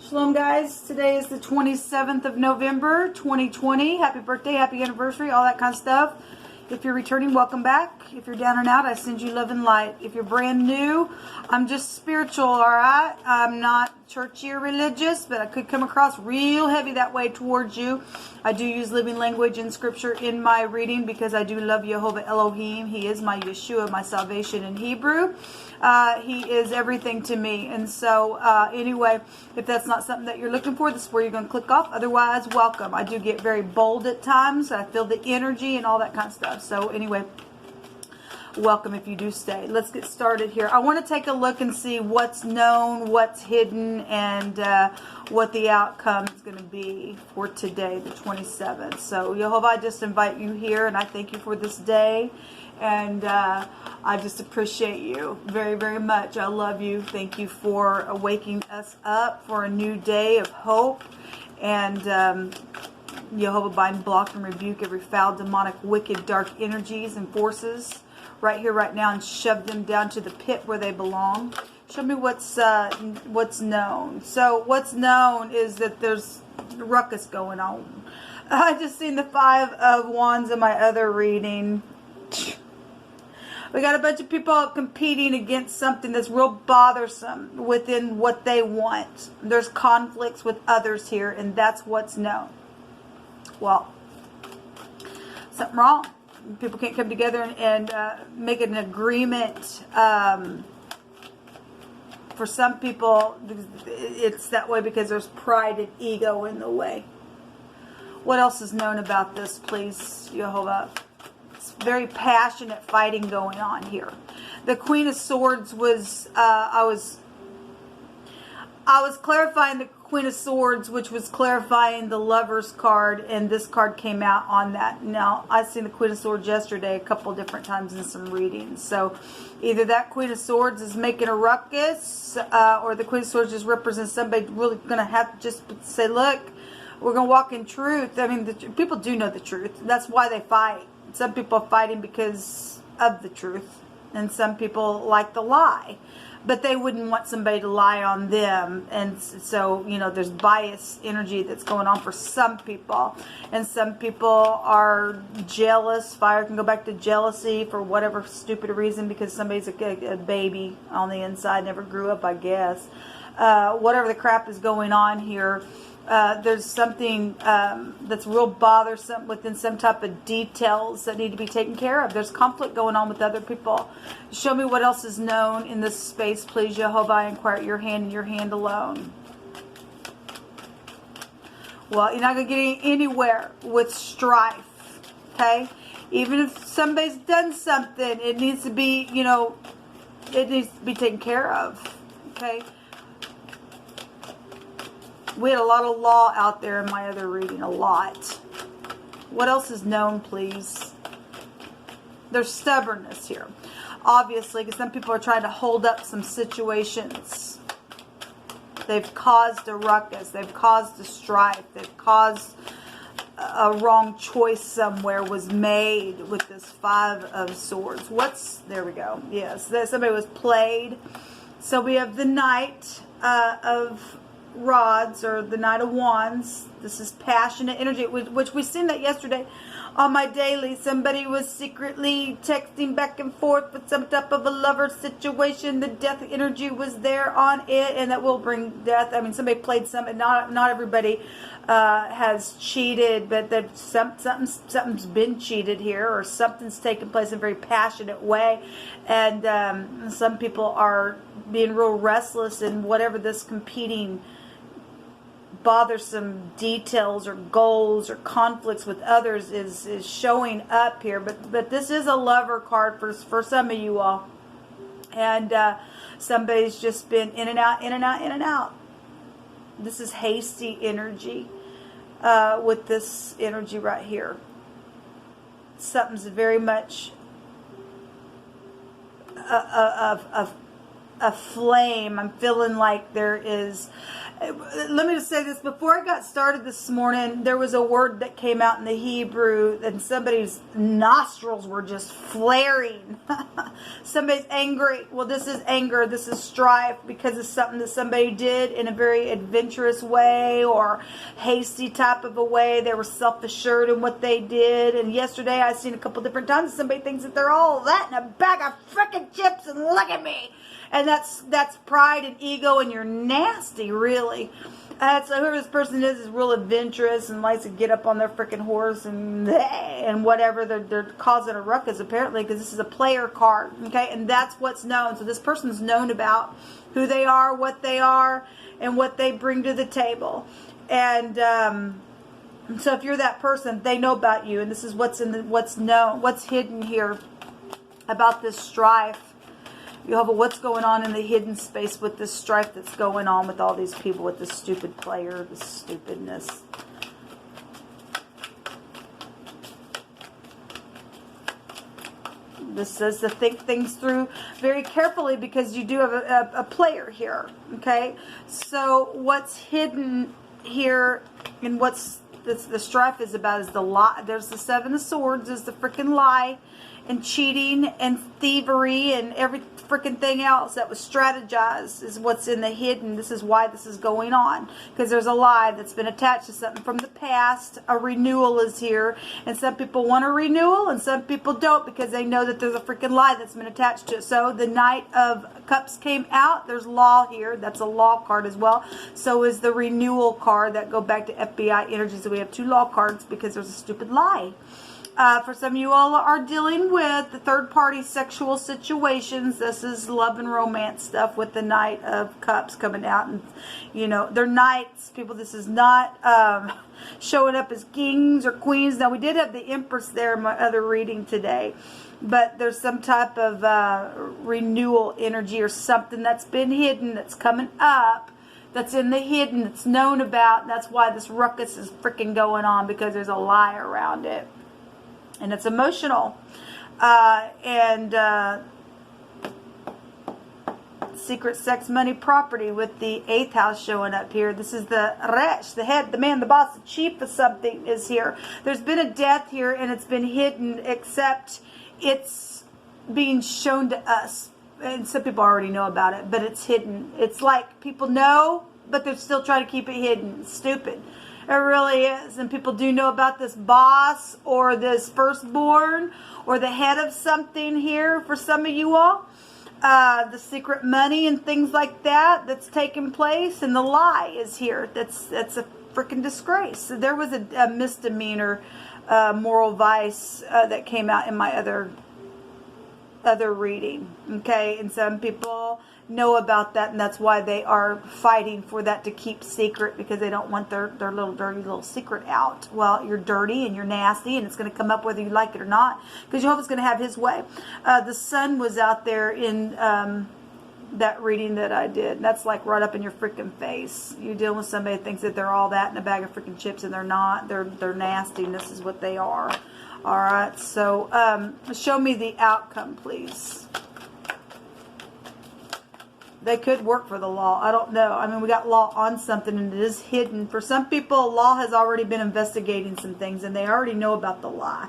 Shalom, guys. Today is the 27th of November, 2020. Happy birthday, happy anniversary, all that kind of stuff. If you're returning, welcome back. If you're down and out, I send you love and light. If you're brand new, I'm just spiritual, all right? I'm not churchy or religious, but I could come across real heavy that way towards you. I do use living language and scripture in my reading because I do love Jehovah Elohim. He is my Yeshua, my salvation in Hebrew. He is everything to me. And so anyway, if that's not something that you're looking for, this is where you're going to click off. Otherwise, welcome. I do get very bold at times. I feel the energy and all that kind of stuff. So anyway, welcome if you do stay. Let's get started here. I want to take a look and see what's known, what's hidden, and what the outcome is going to be for today, the 27th. So Jehovah, I just invite you here, and I thank you for this day. And I just appreciate you very, very much. I love you. Thank you for waking us up for a new day of hope. And Jehovah, bind, block, and rebuke every foul, demonic, wicked, dark energies and forces right here, right now, and shove them down to the pit where they belong. Show me what's known. So what's known is that there's ruckus going on. I just seen the 5 of Wands in my other reading. We got a bunch of people competing against something that's real bothersome within what they want. There's conflicts with others here, and that's what's known. Well, something wrong. People can't come together and make an agreement. For some people, it's that way because there's pride and ego in the way. What else is known about this, please, Jehovah? Very passionate fighting going on here. The Queen of Swords was I was clarifying the Queen of Swords, which was clarifying the Lover's card, and this card came out on that. Now, I've seen the Queen of Swords yesterday a couple different times in some readings. So either that Queen of Swords is making a ruckus, or the Queen of Swords just represents somebody really going to have to just say, look, we're going to walk in truth. I mean, people do know the truth. That's why they fight. Some people are fighting because of the truth, and some people like the lie, but they wouldn't want somebody to lie on them. And so, you know, there's bias energy that's going on for some people, and some people are jealous. Fire can go back to jealousy for whatever stupid reason, because somebody's a baby on the inside, never grew up, I guess. Whatever the crap is going on here. There's something that's real bothersome within some type of details that need to be taken care of. There's conflict going on with other people. Show me what else is known in this space, please, Jehovah. I inquire at your hand and your hand alone. Well, you're not going to get anywhere with strife, okay? Even if somebody's done something, it needs to be, you know, it needs to be taken care of, okay? We had a lot of law out there in my other reading, a lot. What else is known, please? There's stubbornness here. Obviously, because some people are trying to hold up some situations. They've caused a ruckus. They've caused a strife. They've caused a wrong choice somewhere was made with this 5 of Swords. There we go. Yes, somebody was played. So we have the Knight of Rods, or the Knight of Wands. This is passionate energy, which we seen that yesterday on my daily. Somebody was secretly texting back and forth with some type of a lover situation. The death energy was there on it, and that will bring death. I mean, somebody played something. Not everybody has cheated, but something's been cheated here, or something's taken place in a very passionate way, and some people are being real restless in whatever this competing bothersome details or goals or conflicts with others is showing up here. But this is a Lover card for some of you all, and somebody's just been in and out, in and out, in and out. This is hasty energy with this energy right here. Something's very much a flame. I'm feeling like there is let me just say this. Before I got started this morning, there was a word that came out in the Hebrew, and somebody's nostrils were just flaring. Somebody's angry. Well, this is anger. This is strife because of something that somebody did in a very adventurous way or hasty type of a way. They were self-assured in what they did. And yesterday I seen a couple different times somebody thinks that they're all that in a bag of frickin' chips and look at me. And that's pride and ego, and you're nasty, really. So whoever this person is real adventurous and likes to get up on their freaking horse and whatever. They're causing a ruckus, apparently, because this is a player card, okay? And that's what's known. So this person's known about who they are, and what they bring to the table. And so if you're that person, they know about you, and this is what's known, what's hidden here about this strife. Jehovah, what's going on in the hidden space with this strife that's going on with all these people, with this stupid player, this stupidness? This says to think things through very carefully because you do have a player here, okay? So what's hidden here and what's the strife is about is the lie. There's the Seven of Swords, is the freaking lie, and cheating and thievery and every freaking thing else that was strategized is what's in the hidden. This is why this is going on, because there's a lie that's been attached to something from the past. A renewal is here, and some people want a renewal and some people don't because they know that there's a freaking lie that's been attached to it. So the Knight of Cups came out. There's law here. That's a law card as well. So is the renewal card that go back to FBI energies. So we have two law cards because there's a stupid lie. For some of you all are dealing with the third-party sexual situations. This is love and romance stuff with the Knight of Cups coming out. And, you know, they're knights, people. This is not showing up as kings or queens. Now, we did have the Empress there in my other reading today. But there's some type of renewal energy or something that's been hidden that's coming up. That's in the hidden, that's known about. And that's why this ruckus is freaking going on, because there's a lie around it. And it's emotional. Secret sex, money, property with the 8th house showing up here. This is the Resh, the head, the man, the boss, the chief of something is here. There's been a death here and it's been hidden, except it's being shown to us. And some people already know about it, but it's hidden. It's like people know, but they're still trying to keep it hidden. It's stupid. It really is. And people do know about this boss or this firstborn or the head of something here for some of you all. The secret money and things like that that's taking place. And the lie is here. That's a freaking disgrace. So there was a misdemeanor moral vice that came out in my other reading. Okay. And some people know about that, and that's why they are fighting for that to keep secret, because they don't want their little dirty little secret out. Well, you're dirty and you're nasty, and it's going to come up whether you like it or not, because Jehovah's going to have his way. The sun was out there in that reading that I did. And that's like right up in your freaking face. You're dealing with somebody that thinks that they're all that in a bag of freaking chips, and they're not. They're nasty, and this is what they are. All right, so show me the outcome, please. They could work for the law. I don't know. I mean, we got law on something, and it is hidden. For some people, law has already been investigating some things, and they already know about the lie.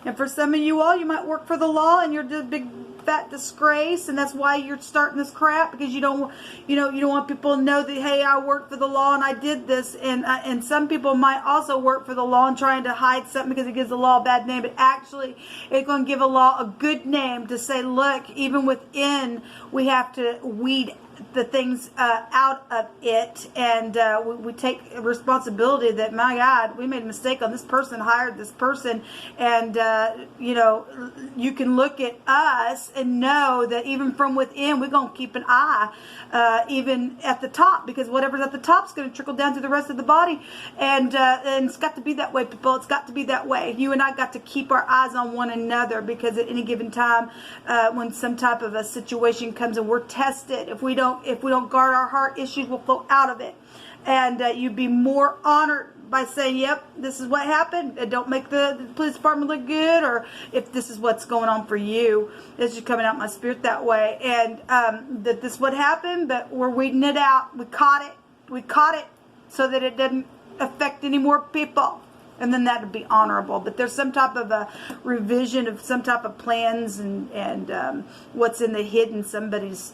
And for some of you all, you might work for the law, and you're the big fat disgrace, and that's why you're starting this crap, because you don't want people to know that, hey, I worked for the law and I did this. And some people might also work for the law and trying to hide something because it gives the law a bad name, but actually it's going to give a law a good name to say, look, even within, we have to weed the things out of it, and we take responsibility that, my God, we made a mistake on this person, hired this person, and you can look at us and know that even from within, we're going to keep an eye even at the top, because whatever's at the top is going to trickle down to the rest of the body, and it's got to be that way, people. It's got to be that way. You and I got to keep our eyes on one another, because at any given time, when some type of a situation comes and we're tested, if we don't guard our heart, issues will flow out of it. And you'd be more honored by saying, yep, this is what happened. Don't make the police department look good, or if this is what's going on for you. It's just coming out my spirit that way. And that this is what happened, but we're weeding it out. We caught it. We caught it so that it didn't affect any more people. And then that would be honorable. But there's some type of a revision of some type of plans and what's in the hidden. Somebody's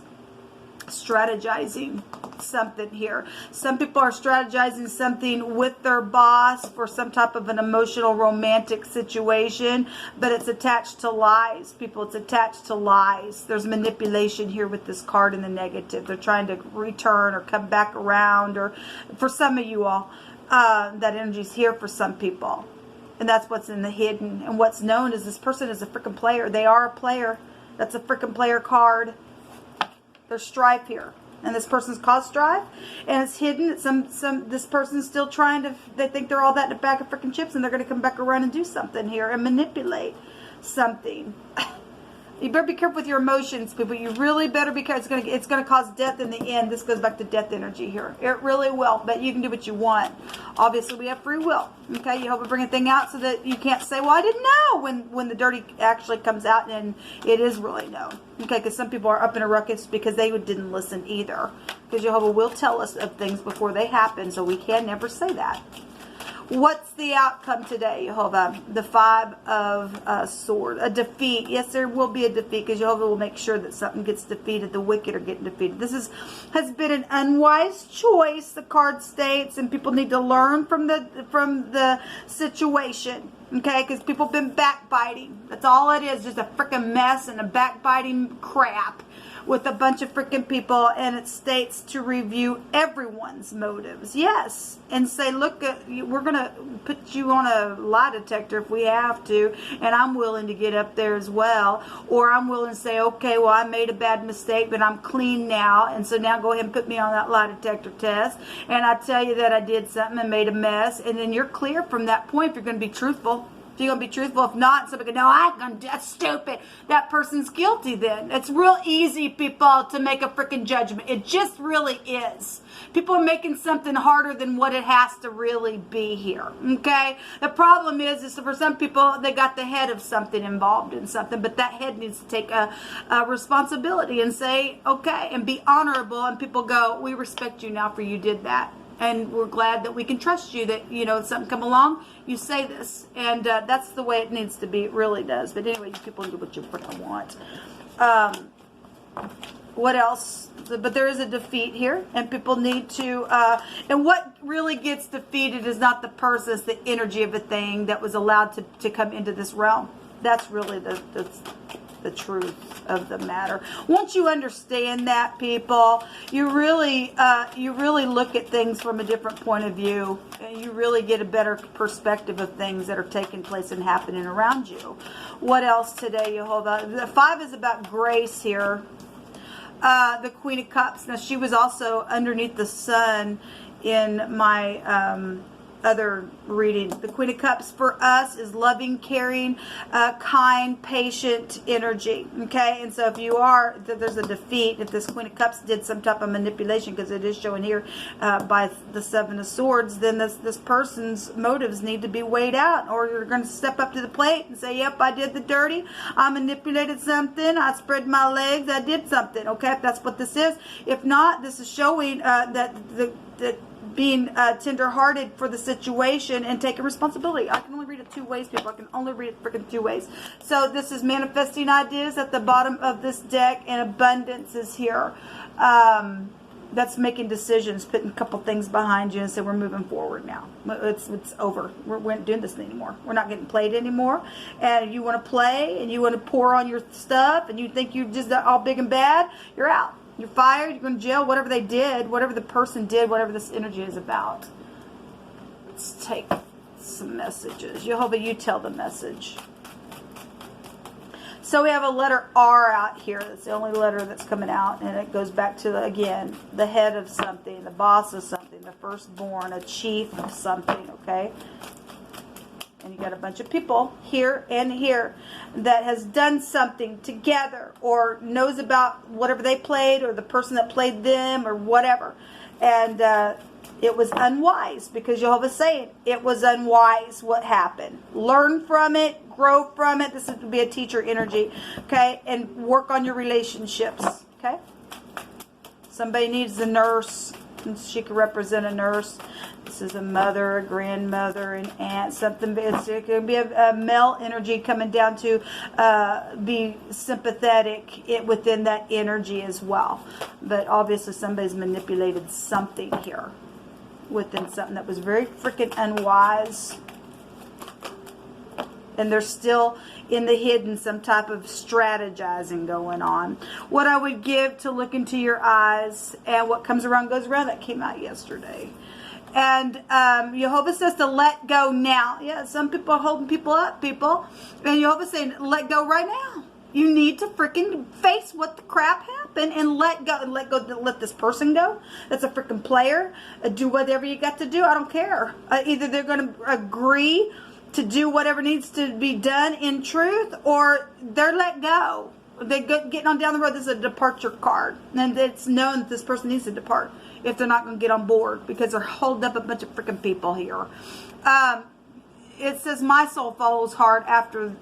strategizing something here. Some people are strategizing something with their boss for some type of an emotional romantic situation, but it's attached to lies. People, it's attached to lies. There's manipulation here with this card in the negative. They're trying to return or come back around, or for some of you all, that energy's here for some people. And that's what's in the hidden. And what's known is this person is a freaking player. They are a player. That's a freaking player card. There's strife here, and this person's caused strife, and it's hidden. This person's still trying to. They think they're all that in a bag of freaking chips, and they're going to come back around and do something here and manipulate something. You better be careful with your emotions, people. You really better be careful. It's gonna cause death in the end. This goes back to death energy here. It really will. But you can do what you want. Obviously, we have free will. Okay, you hope to bring a thing out so that you can't say, "Well, I didn't know," when the dirty actually comes out and it is really known. Okay, because some people are up in a ruckus because they didn't listen either. Because Jehovah will tell us of things before they happen, so we can never say that. What's the outcome today, Jehovah? The 5 of Swords. A defeat. Yes, there will be a defeat because Jehovah will make sure that something gets defeated. The wicked are getting defeated. This has been an unwise choice, the card states, and people need to learn from the situation. Okay, because people have been backbiting. That's all it is, just a freaking mess and a backbiting crap with a bunch of freaking people, and it states to review everyone's motives. Yes, and say, look, we're going to put you on a lie detector if we have to, and I'm willing to get up there as well. Or I'm willing to say, okay, well, I made a bad mistake, but I'm clean now, and so now go ahead and put me on that lie detector test, and I tell you that I did something and made a mess, and then you're clear from that point if you're going to be truthful. If you're going to be truthful, if not, somebody go, no, that's stupid. That person's guilty then. It's real easy, people, to make a freaking judgment. It just really is. People are making something harder than what it has to really be here, okay? The problem is for some people, they got the head of something involved in something, but that head needs to take a responsibility and say, okay, and be honorable, and people go, we respect you now for you did that. And we're glad that we can trust you that, if something come along, you say this. And that's the way it needs to be. It really does. But anyway, you people do what you freaking want. What else? But there is a defeat here. And people need to... and what really gets defeated is not the person. It's the energy of a thing that was allowed to come into this realm. That's really the truth of the matter. Once you understand that, people, you really look at things from a different point of view, and you really get a better perspective of things that are taking place and happening around you. What else today, Jehovah? The 5 is about grace here. The Queen of Cups. Now, she was also underneath the sun in my other reading. The Queen of Cups for us is loving, caring, kind, patient energy. Okay, and so if you are, there's a defeat if this Queen of Cups did some type of manipulation, because it is showing here by the 7 of Swords, then this person's motives need to be weighed out, or you're going to step up to the plate and say, yep, I did the dirty, I manipulated something, I spread my legs, I did something. Okay, if that's what this is. If not, this is showing that being tender-hearted for the situation and taking responsibility. I can only read it 2 ways, people. I can only read it freaking 2 ways. So this is manifesting ideas at the bottom of this deck, and abundance is here. That's making decisions, putting a couple things behind you and say, we're moving forward now. It's over. We're not doing this anymore. We're not getting played anymore. And you want to play and you want to pour on your stuff and you think you're just all big and bad, you're out. You're fired, you're going to jail, whatever they did, whatever the person did, whatever this energy is about. Let's take some messages. Jehovah, you tell the message. So we have a letter R out here. That's the only letter that's coming out. And it goes back to, again, the head of something, the boss of something, the firstborn, a chief of something, okay? And you got a bunch of people here and here that has done something together or knows about whatever they played or the person that played them or whatever. And it was unwise, because Jehovah's saying it was unwise what happened. Learn from it, grow from it. This would be a teacher energy, okay? And work on your relationships, okay? Somebody needs a nurse. She could represent a nurse. This is a mother, a grandmother, an aunt, something. It could be a male energy coming down to be sympathetic within that energy as well. But obviously somebody's manipulated something here within something that was very freaking unwise. And they're still in the hidden, some type of strategizing going on. What I would give to look into your eyes, and what comes around goes around, that came out yesterday. And Jehovah says to let go now. Yeah, some people are holding people up, people. And Jehovah's saying, let go right now. You need to freaking face what the crap happened and let go. And let this person go. That's a freaking player. Do whatever you got to do. I don't care. Either they're going to agree to do whatever needs to be done in truth, or they're let go. They're getting on down the road. This is a departure card. And it's known that this person needs to depart if they're not going to get on board, because they're holding up a bunch of freaking people here. It says, my soul follows hard after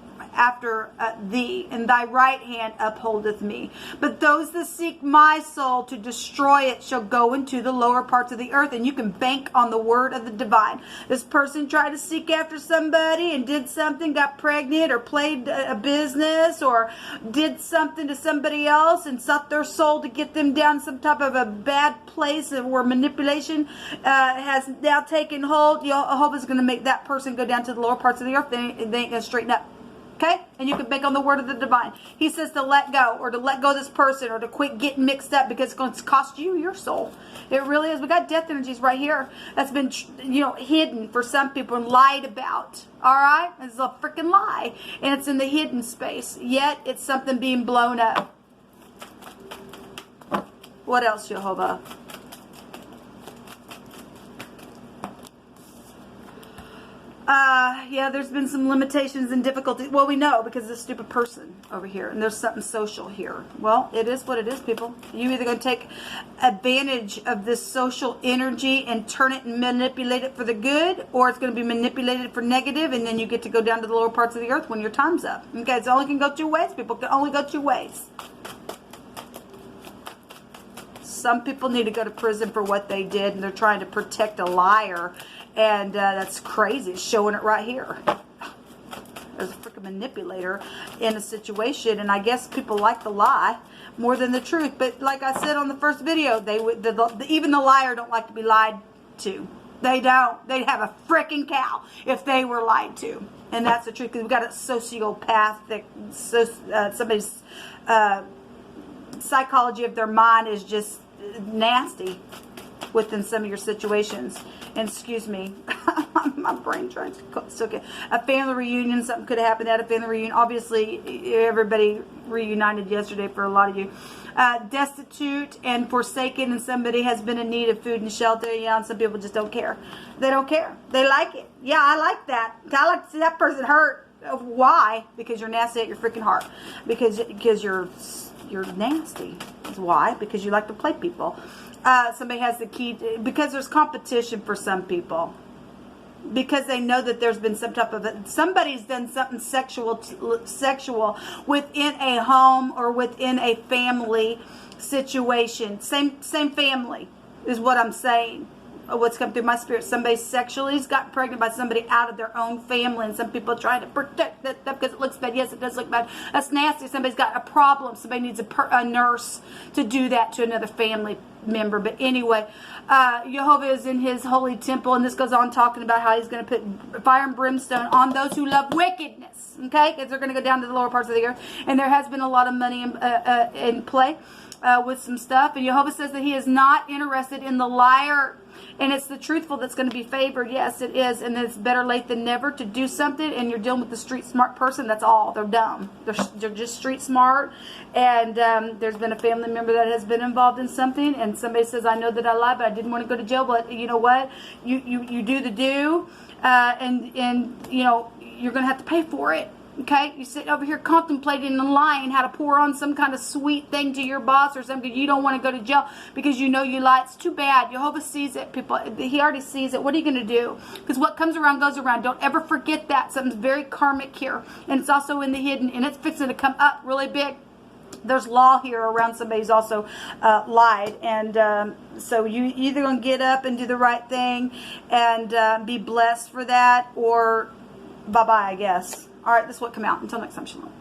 thee, and thy right hand upholdeth me. But those that seek my soul to destroy it shall go into the lower parts of the earth. And you can bank on the word of the divine. This person tried to seek after somebody and did something, got pregnant, or played a business, or did something to somebody else and sought their soul to get them down some type of a bad place where manipulation has now taken hold. Jehovah's going to make that person go down to the lower parts of the earth. They ain't going to straighten up. Okay? And you can bank on the word of the divine. He says to let go, or to let go of this person, or to quit getting mixed up, because it's going to cost you your soul. It really is. We got death energies right here that's been, hidden for some people and lied about. All right? It's a freaking lie. And it's in the hidden space. Yet, it's something being blown up. What else, Jehovah? Yeah, there's been some limitations and difficulties. Well, we know because of this stupid person over here. And there's something social here. Well, it is what it is, people. You're either going to take advantage of this social energy and turn it and manipulate it for the good, or it's going to be manipulated for negative, and then you get to go down to the lower parts of the earth when your time's up. Okay, it only can go two ways. People can only go two ways. Some people need to go to prison for what they did, and they're trying to protect a liar. And that's crazy. It's showing it right here. There's a freaking manipulator in a situation, and I guess people like the lie more than the truth. But like I said on the first video, even the liar don't like to be lied to. They don't. They'd have a freaking cow if they were lied to. And that's the truth, because we've got a sociopathic, somebody's psychology of their mind is just nasty within some of your situations. And excuse me, my brain trying to get a family reunion. Something could have happened at a family reunion. Obviously, everybody reunited yesterday for a lot of you. Destitute and forsaken, and somebody has been in need of food and shelter. Yeah, and some people just don't care. They don't care. They like it. Yeah, I like that. I like to see that person hurt. Why? Because you're nasty at your freaking heart. Because you're nasty. That's why. Because you like to play people. Somebody has the key because there's competition for some people, because they know that there's been some type of somebody's done something sexual within a home or within a family situation. Same family is what I'm saying. What's come through my spirit. Somebody sexually has gotten pregnant by somebody out of their own family, and some people are trying to protect that because it looks bad. Yes, it does look bad. That's nasty. Somebody's got a problem. Somebody needs a nurse to do that to another family member. But anyway, Jehovah is in his holy temple, and this goes on talking about how he's going to put fire and brimstone on those who love wickedness. Okay, because they're going to go down to the lower parts of the earth, and there has been a lot of money in play with some stuff. And Jehovah says that he is not interested in the liar. And it's the truthful that's going to be favored. Yes, it is. And it's better late than never to do something. And you're dealing with the street smart person. That's all. They're dumb. They're just street smart. And there's been a family member that has been involved in something. And somebody says, I know that I lied, but I didn't want to go to jail. But you know what? You do the do. And you're going to have to pay for it. Okay, you sit over here contemplating and lying how to pour on some kind of sweet thing to your boss or something. You don't want to go to jail because you know you lie. It's too bad. Jehovah sees it, people. He already sees it. What are you going to do? Because what comes around goes around. Don't ever forget that. Something's very karmic here. And it's also in the hidden. And it's fixing to come up really big. there's law here around somebody's also lied. And so you either going to get up and do the right thing and be blessed for that, or bye-bye, I guess. All right, this is what come out. Until next time, shalom.